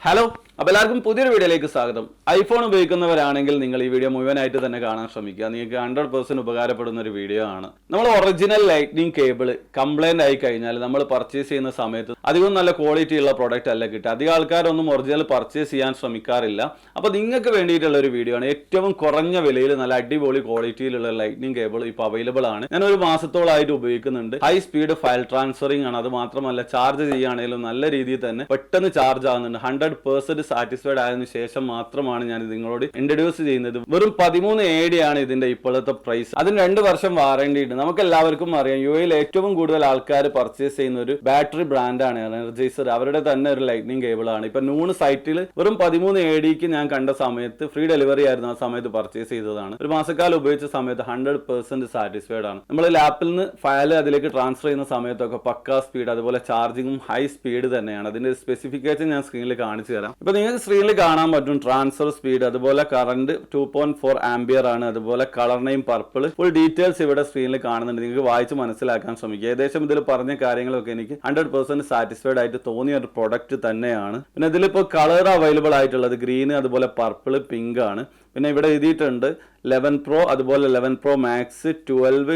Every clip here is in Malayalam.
ഹലോ, അപ്പോൾ എല്ലാവർക്കും പുതിയൊരു വീഡിയോയിലേക്ക് സ്വാഗതം. ഐഫോൺ ഉപയോഗിക്കുന്നവരാണെങ്കിൽ നിങ്ങൾ ഈ വീഡിയോ മുഴുവനായിട്ട് തന്നെ കാണാൻ ശ്രമിക്കുക. നിങ്ങൾക്ക് 100% ഉപകാരപ്പെടുന്ന ഒരു വീഡിയോ ആണ്. നമ്മൾ ഒറിജിനൽ ലൈറ്റ്നിങ് കേബിൾ കംപ്ലൈന്റ് ആയി കഴിഞ്ഞാൽ നമ്മൾ പർച്ചേസ് ചെയ്യുന്ന സമയത്ത് അധികം നല്ല ക്വാളിറ്റി ഉള്ള പ്രോഡക്റ്റ് അല്ല കിട്ടുക. അധികം ആൾക്കാരൊന്നും ഒറിജിനൽ പർച്ചേസ് ചെയ്യാൻ ശ്രമിക്കാറില്ല. അപ്പോൾ നിങ്ങൾക്ക് വേണ്ടിയിട്ടുള്ള ഒരു വീഡിയോ ആണ്. ഏറ്റവും കുറഞ്ഞ വിലയിൽ നല്ല അടിപൊളി ക്വാളിറ്റിയിലുള്ള ലൈറ്റ്നിങ് കേബിൾ ഇപ്പോൾ അവൈലബിൾ ആണ്. ഞാൻ ഒരു മാസത്തോളമായിട്ട് ഉപയോഗിക്കുന്നുണ്ട്. ഹൈ സ്പീഡ് ഫയൽ ട്രാൻസ്ഫറിംഗ് ആണ്. അത് മാത്രമല്ല ചാർജ് ചെയ്യുകയാണെങ്കിലും നല്ല രീതിയിൽ തന്നെ പെട്ടെന്ന് ചാർജ് ആകുന്നുണ്ട്. 100% സാറ്റിസ്ഫൈഡ് ആയതിനു ശേഷം മാത്രമാണ് ഞാൻ നിങ്ങളോട് ഇൻട്രൊഡ്യൂസ് ചെയ്യുന്നത്. വെറും 13 AD ആണ് ഇതിന്റെ ഇപ്പോഴത്തെ പ്രൈസ്. അതിന് 2 വർഷം വാറണ്ടി ഉണ്ട്. നമുക്ക് എല്ലാവർക്കും അറിയാം, UAE ഏറ്റവും കൂടുതൽ ആൾക്കാർ പർച്ചേസ് ചെയ്യുന്ന ഒരു ബാറ്ററി ബ്രാൻഡാണ് എനർജൈസർ. അവരുടെ തന്നെ ഒരു ലൈറ്റ്നിങ് കേബിൾ ആണ്. ഇപ്പൊ നൂൺ സൈറ്റിൽ വെറും 13 ADക്ക് ഞാൻ കണ്ട സമയത്ത് ഫ്രീ ഡെലിവറി ആയിരുന്നു. ആ സമയത്ത് പർച്ചേസ് ചെയ്തതാണ്. ഒരു മാസക്കാലം ഉപയോഗിച്ച സമയത്ത് 100% സാറ്റിസ്ഫൈഡ് ആണ്. നമ്മൾ ലാപ്പിൽ നിന്ന് ഫയൽ അതിലേക്ക് ട്രാൻസ്ഫർ ചെയ്യുന്ന സമയത്തൊക്കെ പക്കാ സ്പീഡ്, അതുപോലെ ചാർജിങ്ങും ഹൈ സ്പീഡ് തന്നെയാണ്. അതിന്റെ സ്പെസിഫിക്കേഷൻ ഞാൻ സ്ക്രീനിൽ കാണിച്ചു തരാം. ഇപ്പൊ നിങ്ങൾക്ക് സ്ക്രീനിൽ കാണാൻ പറ്റും ട്രാൻസ്ഫർ സ്പീഡ്, അതുപോലെ കറന്റ് 2.4 ആംപിയർ ആണ്, അതുപോലെ colour name purple. Full details ഇവിടെ സ്ക്രീനിൽ കാണുന്നുണ്ട്. നിങ്ങൾക്ക് വായിച്ച് മനസ്സിലാക്കാൻ ശ്രമിക്കുക. ഏകദേശം ഇതിൽ പറഞ്ഞ കാര്യങ്ങളൊക്കെ എനിക്ക് 100% സാറ്റിസ്ഫൈഡ് ആയിട്ട് തോന്നിയ ഒരു പ്രൊഡക്റ്റ് തന്നെയാണ്. പിന്നെ ഇതിലിപ്പോൾ കളർ അവൈലബിൾ ആയിട്ടുള്ളത് ഗ്രീൻ, അതുപോലെ പർപ്പിൾ, പിങ്ക് ആണ്. പിന്നെ ഇവിടെ എഴുതിയിട്ടുണ്ട് 11 Pro, അതുപോലെ 11 Pro Max, 12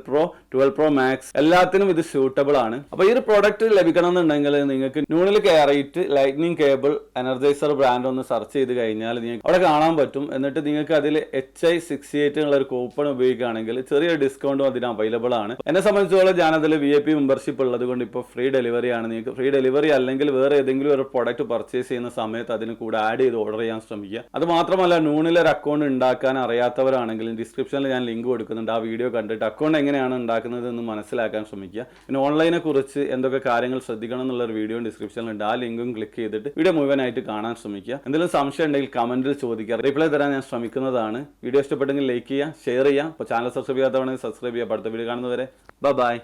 Pro, 12 Pro Max, എല്ലാത്തിനും ഇത് സ്യൂട്ടബിൾ ആണ്. അപ്പോൾ ഈ ഒരു പ്രോഡക്റ്റ് ലഭിക്കണം എന്നുണ്ടെങ്കിൽ നിങ്ങൾക്ക് നൂണിൽ കയറിയിട്ട് ലൈറ്റ്നിങ് കേബിൾ എനർജൈസർ ബ്രാൻഡ് ഒന്ന് സെർച്ച് ചെയ്ത് കഴിഞ്ഞാൽ നിങ്ങൾക്ക് അവിടെ കാണാൻ പറ്റും. എന്നിട്ട് നിങ്ങൾക്ക് അതിൽ HI68 എന്നുള്ള ഒരു കൂപ്പൺ ഉപയോഗിക്കുകയാണെങ്കിൽ ചെറിയ ഡിസ്കൗണ്ടും അതിന് അവൈലബിൾ ആണ്. എന്നെ സംബന്ധിച്ചോളം ഞാൻ അതിൽ VIP മെമ്പർഷിപ്പ് ഉള്ളത് കൊണ്ട് ഇപ്പോൾ ഫ്രീ ഡെലിവറി ആണ്. നിങ്ങൾക്ക് ഫ്രീ ഡെലിവറി അല്ലെങ്കിൽ വേറെ ഏതെങ്കിലും ഒരു പ്രോഡക്റ്റ് പർച്ചേസ് ചെയ്യുന്ന സമയത്ത് അതിന് കൂടെ ആഡ് ചെയ്ത് ഓർഡർ ചെയ്യാൻ ശ്രമിക്കുക. അത് മാത്രമല്ല നൂണിൽ ഒരു അക്കൗണ്ട് ഉണ്ടാക്കാൻ അറിയാത്തവരാണെങ്കിൽ ഡിസ്ക്രിപ്ഷനിൽ ഞാൻ ലിങ്ക് കൊടുക്കുന്നുണ്ട്. ആ വീഡിയോ കണ്ടിട്ട് അക്കൗണ്ട് എങ്ങനെയാണ് ഉണ്ടാക്കുന്നത് എന്ന് മനസ്സിലാക്കാൻ ശ്രമിക്കുക. പിന്നെ ഓൺലൈനെ കുറിച്ച് എന്തൊക്കെ കാര്യങ്ങൾ ശ്രദ്ധിക്കണം എന്നുള്ള ഒരു വീഡിയോ ഡിസ്ക്രിപ്ഷനിലുണ്ട്. ആ ലിങ്കും ക്ലിക്ക് ചെയ്തിട്ട് വീഡിയോ മുഴുവനായിട്ട് കാണാൻ ശ്രമിക്കുക. എന്തെങ്കിലും സംശയം ഉണ്ടെങ്കിൽ കമന്റിൽ ചോദിക്കുക. റിപ്ലൈ തരാൻ ഞാൻ ശ്രമിക്കുന്നതാണ്. വീഡിയോ ഇഷ്ടപ്പെട്ടെങ്കിൽ ലൈക്ക് ചെയ്യുക, ഷെയർ ചെയ്യുക. അപ്പോൾ ചാനൽ സബ്സ്ക്രൈബ് ചെയ്യാത്തവണെങ്കിൽ സബ്സ്ക്രൈബ് ചെയ്യുക. അടുത്ത വീഡിയോ കാണുന്നവരെ ബൈ.